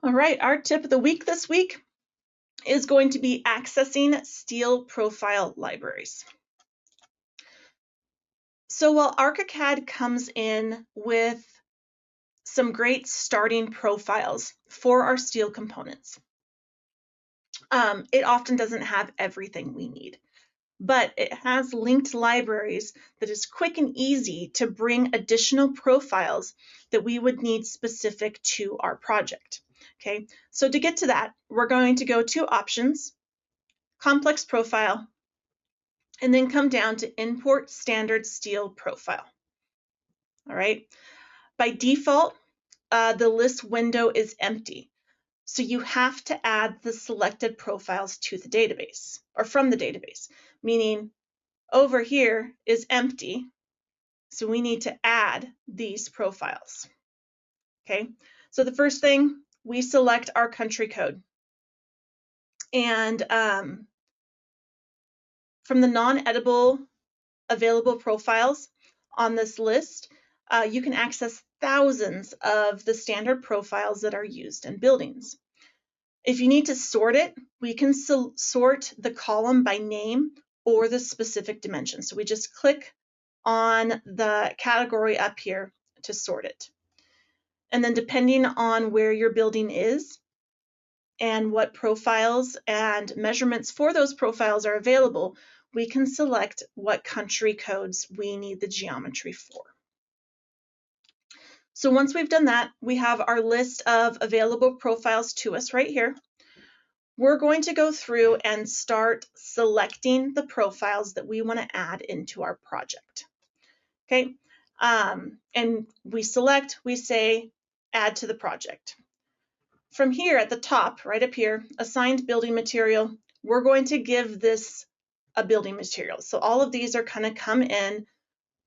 All right, our tip of the week this week is going to be accessing steel profile libraries. So while ArchiCAD comes in with some great starting profiles for our steel components, it often doesn't have everything we need, but it has linked libraries that is quick and easy to bring additional profiles that we would need specific to our project. Okay, so to get to that, we're going to go to Options, Complex Profile, and then come down to Import Standard Steel Profile. All right, by default, the list window is empty. So you have to add the selected profiles to the database or from the database, meaning over here is empty. So we need to add these profiles. Okay, so the first thing, we select our country code. And from the non-editable available profiles on this list, you can access thousands of the standard profiles that are used in buildings. If you need to sort it, we can sort the column by name or the specific dimension. So we just click on the category up here to sort it. And then depending on where your building is and what profiles and measurements for those profiles are available, we can select what country codes we need the geometry for. So once we've done that, we have our list of available profiles to us right here. We're going to go through and start selecting the profiles that we want to add into our project. Okay, and we select, we say add to the project. From here at the top, right up here, assigned building material, we're going to give this a building material. So all of these are going to come in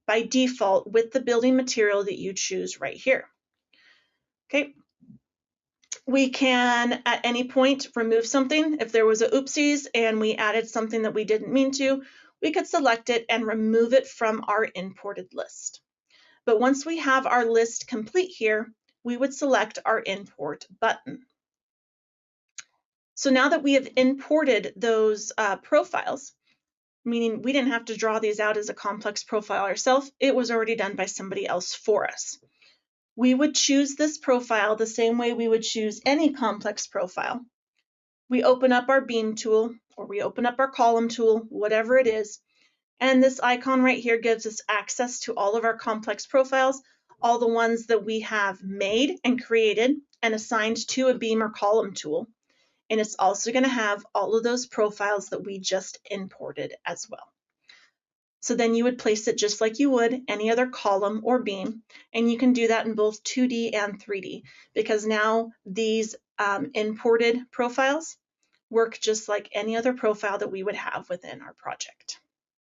by default with the building material that you choose right here. Okay. We can, at any point, remove something. If there was a oopsies and we added something that we didn't mean to, we could select it and remove it from our imported list. But once we have our list complete here, we would select our import button. So now that we have imported those profiles, meaning we didn't have to draw these out as a complex profile ourselves, it was already done by somebody else for us. We would choose this profile the same way we would choose any complex profile. We open up our beam tool, or we open up our column tool, whatever it is, and this icon right here gives us access to all of our complex profiles, all the ones that we have made and created and assigned to a beam or column tool. And it's also going to have all of those profiles that we just imported as well. So then you would place it just like you would any other column or beam, and you can do that in both 2D and 3D because now these imported profiles work just like any other profile that we would have within our project.